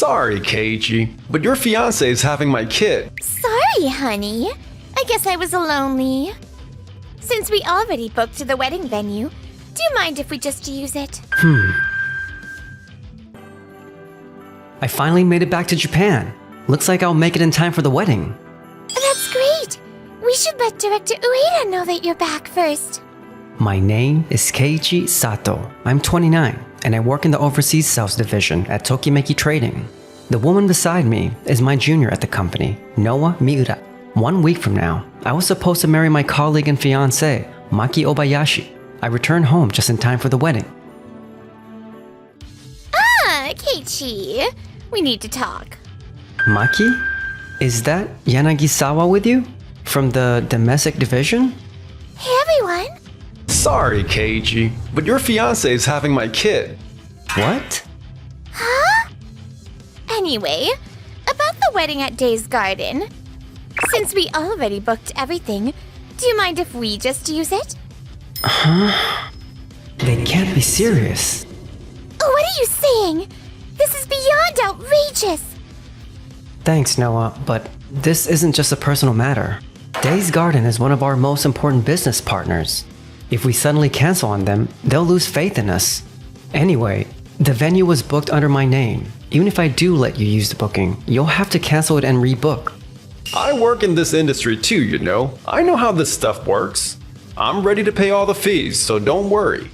Sorry, Keiichi, but your fiancé is having my kid. Sorry, honey. I guess I was lonely. Since we already booked the wedding venue, do you mind if we just use it? I finally made it back to Japan. Looks like I'll make it in time for the wedding. That's great. We should let Director Ueda know that you're back first. My name is Keiichi Sato. I'm 29, and I work in the overseas sales division at Tokimeki Trading. The woman beside me is my junior at the company, Noa Miura. 1 week from now, I was supposed to marry my colleague and fiancé, Maki Obayashi. I returned home just in time for the wedding. Ah, Keiichi. We need to talk. Maki? Is that Yanagisawa with you? From the domestic division? Hey, everyone. Sorry, Keiichi, but your fiancé is having my kid. What? Huh? Anyway, about the wedding at Days Garden. Since we already booked everything, do you mind if we just use it? Huh? They can't be serious. Oh, what are you saying? This is beyond outrageous. Thanks, Noah, but this isn't just a personal matter. Days Garden is one of our most important business partners. If we suddenly cancel on them, they'll lose faith in us. Anyway, the venue was booked under my name. Even if I do let you use the booking, you'll have to cancel it and rebook. I work in this industry too, you know. I know how this stuff works. I'm ready to pay all the fees, so don't worry.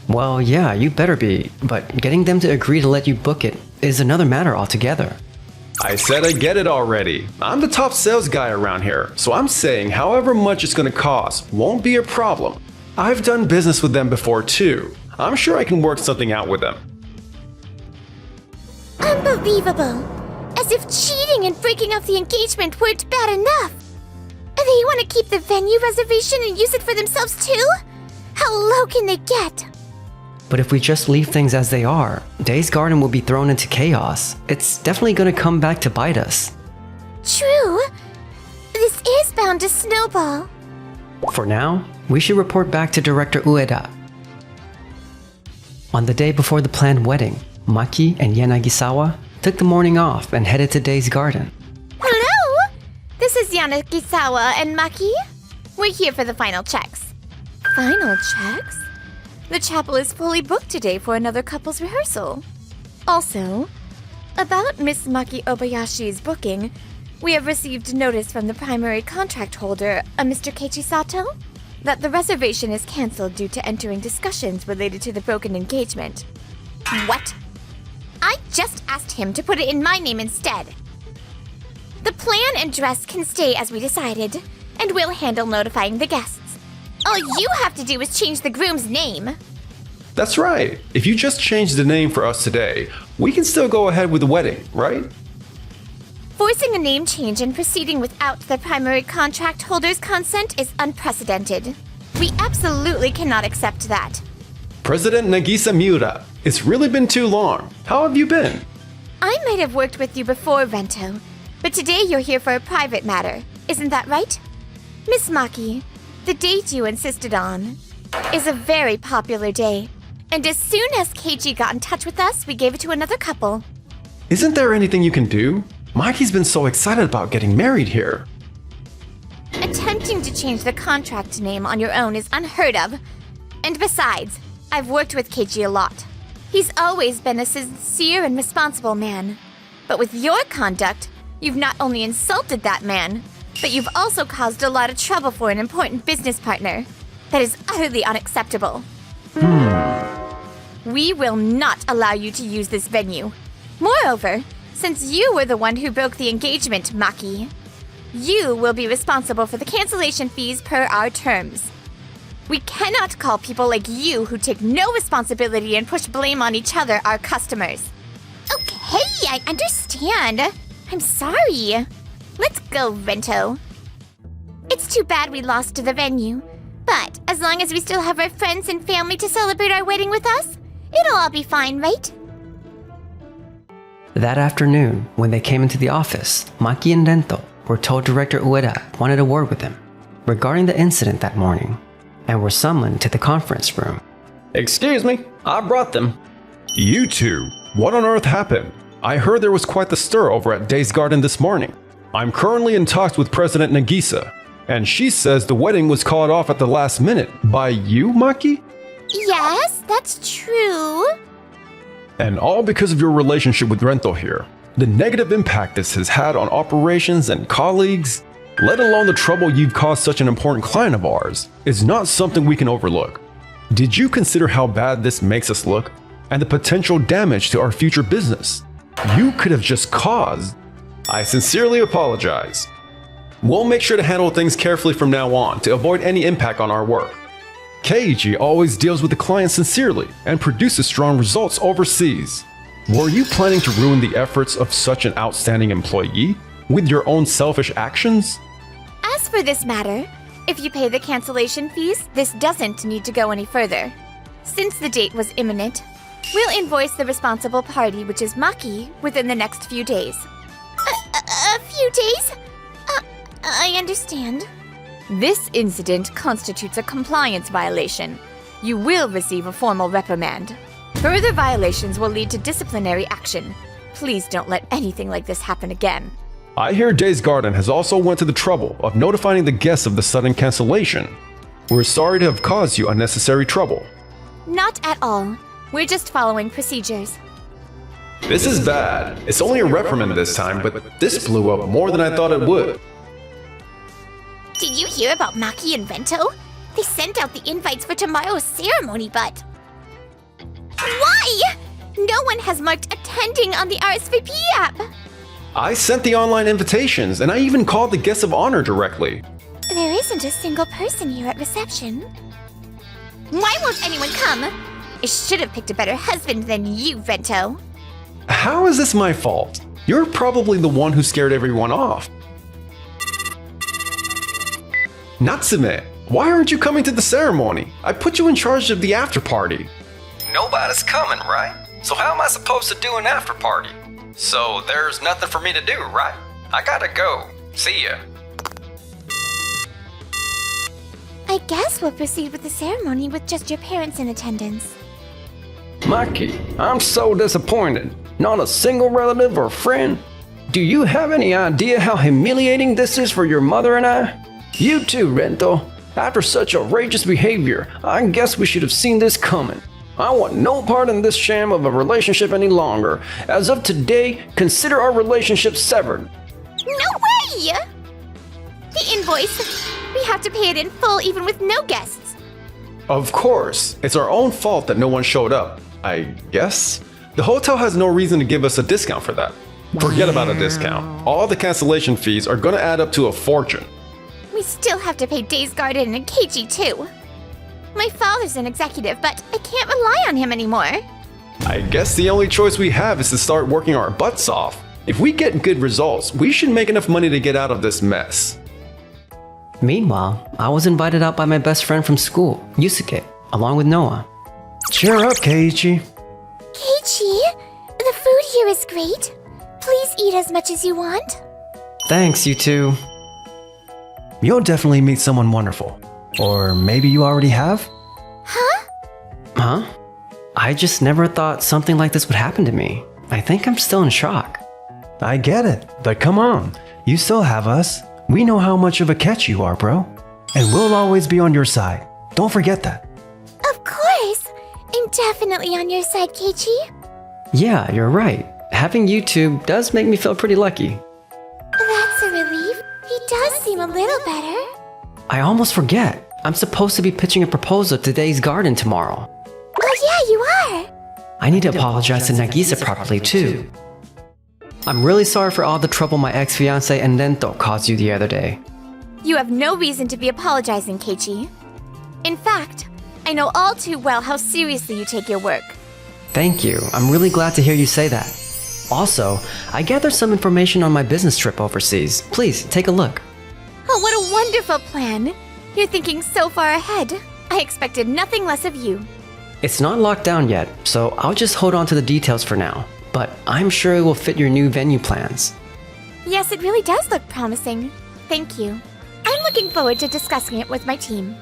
Well, yeah, you better be, but getting them to agree to let you book it is another matter altogether. I said I get it already. I'm the top sales guy around here, so I'm saying however much it's gonna cost won't be a problem. I've done business with them before too. I'm sure I can work something out with them. Unbelievable. As if cheating and breaking off the engagement weren't bad enough. They want to keep the venue reservation and use it for themselves too? How low can they get? But if we just leave things as they are, Days Garden will be thrown into chaos. It's definitely gonna come back to bite us. True. This is bound to snowball. For now, we should report back to Director Ueda. On the day before the planned wedding, Maki and Yanagisawa took the morning off and headed to Days Garden. Hello! This is Yanagisawa and Maki. We're here for the final checks. Final checks? The chapel is fully booked today for another couple's rehearsal. Also, about Miss Maki Obayashi's booking, we have received notice from the primary contract holder, a Mr. Keiichi Sato, that the reservation is cancelled due to entering discussions related to the broken engagement. What? I just asked him to put it in my name instead. The plan and dress can stay as we decided, and we'll handle notifying the guests. All you have to do is change the groom's name. That's right. If you just change the name for us today, we can still go ahead with the wedding, right? Forcing a name change and proceeding without the primary contract holder's consent is unprecedented. We absolutely cannot accept that. President Nagisa Miura, it's really been too long. How have you been? I might have worked with you before, Rento, but today you're here for a private matter. Isn't that right? Miss Maki, the date you insisted on is a very popular day. And as soon as Keiichi got in touch with us, we gave it to another couple. Isn't there anything you can do? Maki's been so excited about getting married here. Attempting to change the contract name on your own is unheard of. And besides, I've worked with Keiichi a lot. He's always been a sincere and responsible man. But with your conduct, you've not only insulted that man, but you've also caused a lot of trouble for an important business partner. That is utterly unacceptable. We will not allow you to use this venue. Moreover, since you were the one who broke the engagement, Maki, you will be responsible for the cancellation fees per our terms. We cannot call people like you who take no responsibility and push blame on each other our customers. Okay, I understand. I'm sorry. Let's go, Rento. It's too bad we lost to the venue, but as long as we still have our friends and family to celebrate our wedding with us, it'll all be fine, right? That afternoon, when they came into the office, Maki and Rento were told Director Ueda wanted a word with them regarding the incident that morning, and were summoned to the conference room. Excuse me, I brought them. You two, what on earth happened? I heard there was quite the stir over at Days Garden this morning. I'm currently in talks with President Nagisa, and she says the wedding was called off at the last minute by you, Maki? Yes, that's true. And all because of your relationship with Rento here. The negative impact this has had on operations and colleagues, let alone the trouble you've caused such an important client of ours, is not something we can overlook. Did you consider how bad this makes us look and the potential damage to our future business you could have just caused? I sincerely apologize. We'll make sure to handle things carefully from now on to avoid any impact on our work. Keiichi always deals with the client sincerely and produces strong results overseas. Were you planning to ruin the efforts of such an outstanding employee with your own selfish actions? As for this matter, if you pay the cancellation fees, this doesn't need to go any further. Since the date was imminent, we'll invoice the responsible party, which is Maki, within the next few days. A few days? I understand. This incident constitutes a compliance violation. You will receive a formal reprimand. Further violations will lead to disciplinary action. Please don't let anything like this happen again. I hear Days Garden has also went to the trouble of notifying the guests of the sudden cancellation. We're sorry to have caused you unnecessary trouble. Not at all. We're just following procedures. This is bad. It's only a reprimand this time, but this blew up more than I thought it would. Did you hear about Maki and Vento? They sent out the invites for tomorrow's ceremony, but... Why? No one has marked attending on the RSVP app. I sent the online invitations, and I even called the guests of honor directly. There isn't a single person here at reception. Why won't anyone come? I should have picked a better husband than you, Vento. How is this my fault? You're probably the one who scared everyone off. Natsume, why aren't you coming to the ceremony? I put you in charge of the after party. Nobody's coming, right? So how am I supposed to do an after party? So there's nothing for me to do, right? I gotta go. See ya. I guess we'll proceed with the ceremony with just your parents in attendance. Maki, I'm so disappointed. Not a single relative or friend. Do you have any idea how humiliating this is for your mother and I? You too, Rento. After such outrageous behavior, I guess we should have seen this coming. I want no part in this sham of a relationship any longer. As of today, consider our relationship severed. No way! The invoice. We have to pay it in full even with no guests. Of course, it's our own fault that no one showed up, I guess. The hotel has no reason to give us a discount for that. Forget about a discount. All the cancellation fees are gonna add up to a fortune. We still have to pay Days Garden and Keiichi too. My father's an executive, but I can't rely on him anymore. I guess the only choice we have is to start working our butts off. If we get good results, we should make enough money to get out of this mess. Meanwhile, I was invited out by my best friend from school, Yusuke, along with Noah. Cheer up, Keiichi. Keiichi, the food here is great. Please eat as much as you want. Thanks, you two. You'll definitely meet someone wonderful. Or maybe you already have? Huh? I just never thought something like this would happen to me. I think I'm still in shock. I get it, but come on. You still have us. We know how much of a catch you are, bro. And we'll always be on your side. Don't forget that. Of course. I'm definitely on your side, Keiichi. Yeah, you're right. Having you two does make me feel pretty lucky. That's a relief. He does seem a little better. I almost forget. I'm supposed to be pitching a proposal to Days Garden tomorrow. Oh yeah, you are. I need to apologize to Nagisa properly too. I'm really sorry for all the trouble my ex-fiancé and Rento caused you the other day. You have no reason to be apologizing, Keiichi. In fact, I know all too well how seriously you take your work. Thank you. I'm really glad to hear you say that. Also, I gathered some information on my business trip overseas. Please, take a look. Oh, what a wonderful plan. You're thinking so far ahead. I expected nothing less of you. It's not locked down yet, so I'll just hold on to the details for now. But I'm sure it will fit your new venue plans. Yes, it really does look promising. Thank you. I'm looking forward to discussing it with my team.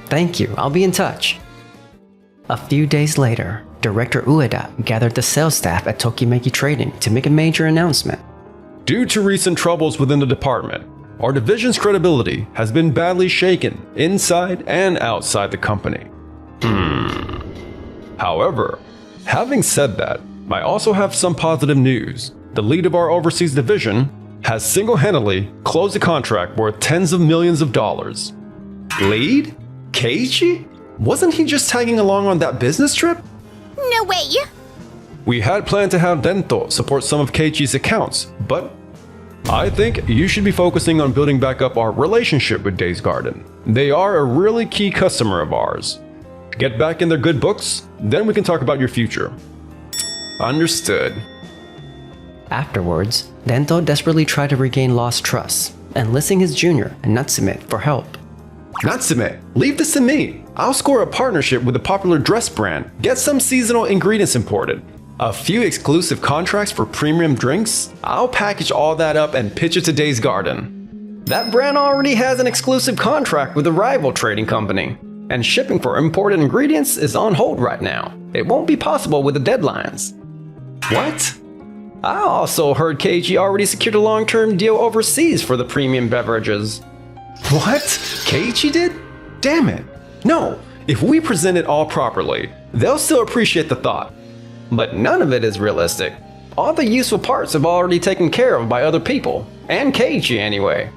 Thank you. I'll be in touch. A few days later, Director Ueda gathered the sales staff at Tokimeki Trading to make a major announcement. Due to recent troubles within the department, our division's credibility has been badly shaken inside and outside the company. However, having said that, I also have some positive news. The lead of our overseas division has single-handedly closed a contract worth tens of millions of dollars. Lead? Keiichi? Wasn't he just tagging along on that business trip? No way! We had planned to have Dento support some of Keiichi's accounts, but I think you should be focusing on building back up our relationship with Days Garden. They are a really key customer of ours. Get back in their good books, then we can talk about your future. Understood. Afterwards, Dento desperately tried to regain lost trust, enlisting his junior, Natsume, for help. Natsume, leave this to me. I'll score a partnership with a popular dress brand, get some seasonal ingredients imported, a few exclusive contracts for premium drinks. I'll package all that up and pitch it to Days Garden. That brand already has an exclusive contract with a rival trading company, and shipping for imported ingredients is on hold right now. It won't be possible with the deadlines. What? I also heard Keiichi already secured a long-term deal overseas for the premium beverages. What? Keiichi did? Damn it. No, if we present it all properly, they'll still appreciate the thought. But none of it is realistic. All the useful parts have already taken care of by other people, and Keiichi anyway.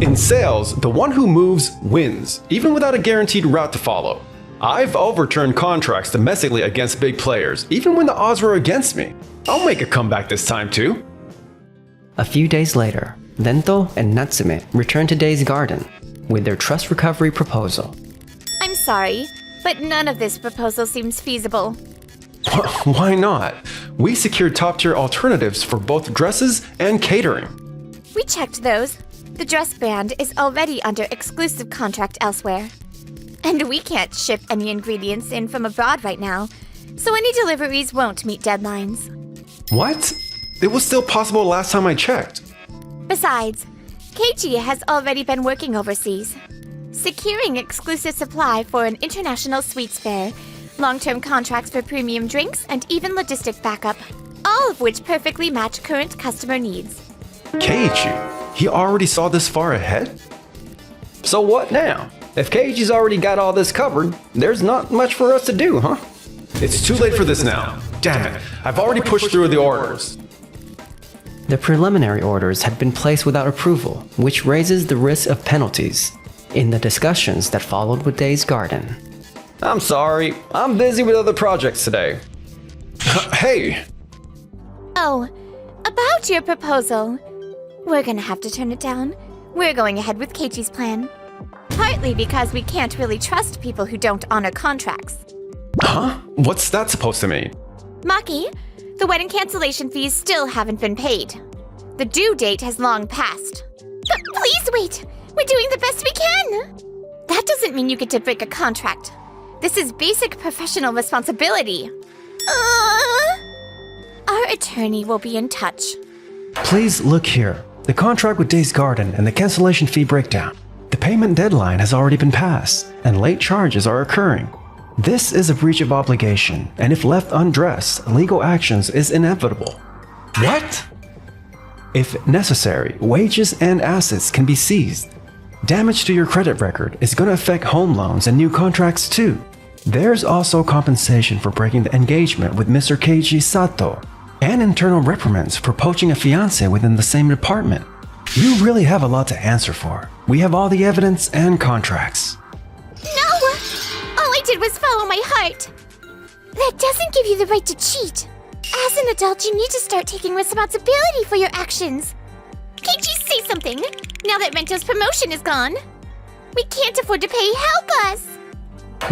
In sales, the one who moves wins, even without a guaranteed route to follow. I've overturned contracts domestically against big players, even when the odds were against me. I'll make a comeback this time too. A few days later, Dento and Natsume returned to Days Garden with their trust recovery proposal. I'm sorry, but none of this proposal seems feasible. Why not? We secured top-tier alternatives for both dresses and catering. We checked those. The dress brand is already under exclusive contract elsewhere. And we can't ship any ingredients in from abroad right now, so any deliveries won't meet deadlines. What? It was still possible last time I checked. Besides, Keiichi has already been working overseas, securing exclusive supply for an international sweets fair, long-term contracts for premium drinks, and even logistic backup, all of which perfectly match current customer needs. Keiichi? He already saw this far ahead? So what now? If Keiichi's already got all this covered, there's not much for us to do, huh? It's too late for this now. Damn it, I've already pushed through the orders. The preliminary orders had been placed without approval, which raises the risk of penalties. In the discussions that followed with Days Garden, I'm sorry, I'm busy with other projects today. Hey! Oh, about your proposal. We're gonna have to turn it down. We're going ahead with Keiichi's plan. Partly because we can't really trust people who don't honor contracts. Huh? What's that supposed to mean? Maki, the wedding cancellation fees still haven't been paid. The due date has long passed. But please wait! We're doing the best we can! That doesn't mean you get to break a contract. This is basic professional responsibility. Our attorney will be in touch. Please look here. The contract with Days Garden and the cancellation fee breakdown. The payment deadline has already been passed, and late charges are occurring. This is a breach of obligation, and if left undressed, legal actions is inevitable. What? If necessary, wages and assets can be seized. Damage to your credit record is going to affect home loans and new contracts too. There's also compensation for breaking the engagement with Mr. Keiichi Sato, and internal reprimands for poaching a fiancé within the same department. You really have a lot to answer for. We have all the evidence and contracts. No! All I did was follow my heart. That doesn't give you the right to cheat. As an adult, you need to start taking responsibility for your actions. Keiichi, say something! Now that Rento's promotion is gone. We can't afford to pay. Help us!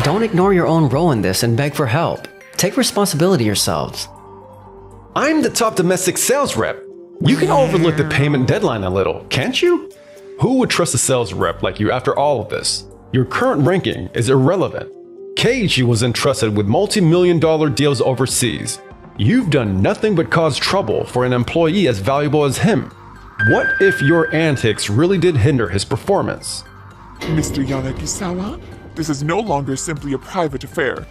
don't ignore your own role in this and beg for help. Take responsibility yourselves. I'm the top domestic sales rep. You can overlook the payment deadline a little, can't you? Who would trust a sales rep like you after all of this? Your current ranking is irrelevant. Keiichi was entrusted with multi-million-dollar deals overseas. You've done nothing but cause trouble for an employee as valuable as him. What if your antics really did hinder his performance? Mr. Yanagisawa, this is no longer simply a private affair.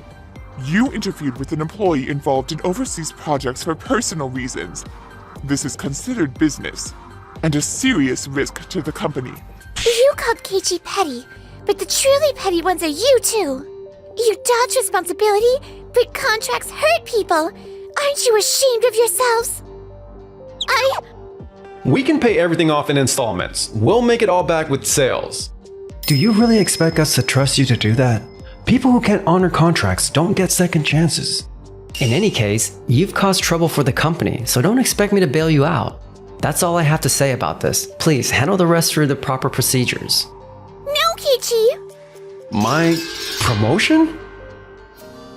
You interfered with an employee involved in overseas projects for personal reasons. This is considered business and a serious risk to the company. You called Keiichi petty, but the truly petty ones are you two. You dodge responsibility, but contracts hurt people. Aren't you ashamed of yourselves? We can pay everything off in installments. We'll make it all back with sales. Do you really expect us to trust you to do that? People who can't honor contracts don't get second chances. In any case, you've caused trouble for the company, so don't expect me to bail you out. That's all I have to say about this. Please handle the rest through the proper procedures. No, Keiichi! My promotion?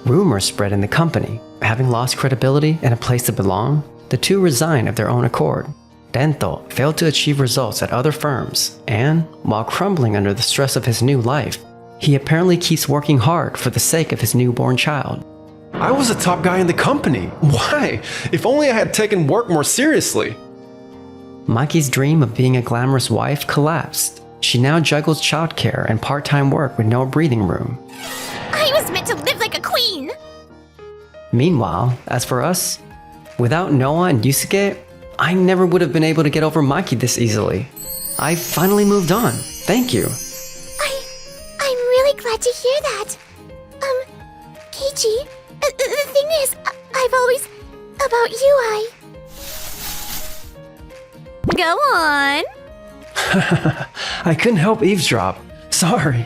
Rumors spread in the company. Having lost credibility and a place to belong, the two resigned of their own accord. Rento failed to achieve results at other firms, and, while crumbling under the stress of his new life, he apparently keeps working hard for the sake of his newborn child. I was the top guy in the company. Why? If only I had taken work more seriously. Maki's dream of being a glamorous wife collapsed. She now juggles childcare and part-time work with no breathing room. I was meant to live like a queen! Meanwhile, as for us, without Noah and Yusuke, I never would have been able to get over Maki this easily. I finally moved on. Thank you. I'm really glad to hear that. Keiichi, the thing is, I've always... About you, Go on! I couldn't help eavesdrop. Sorry.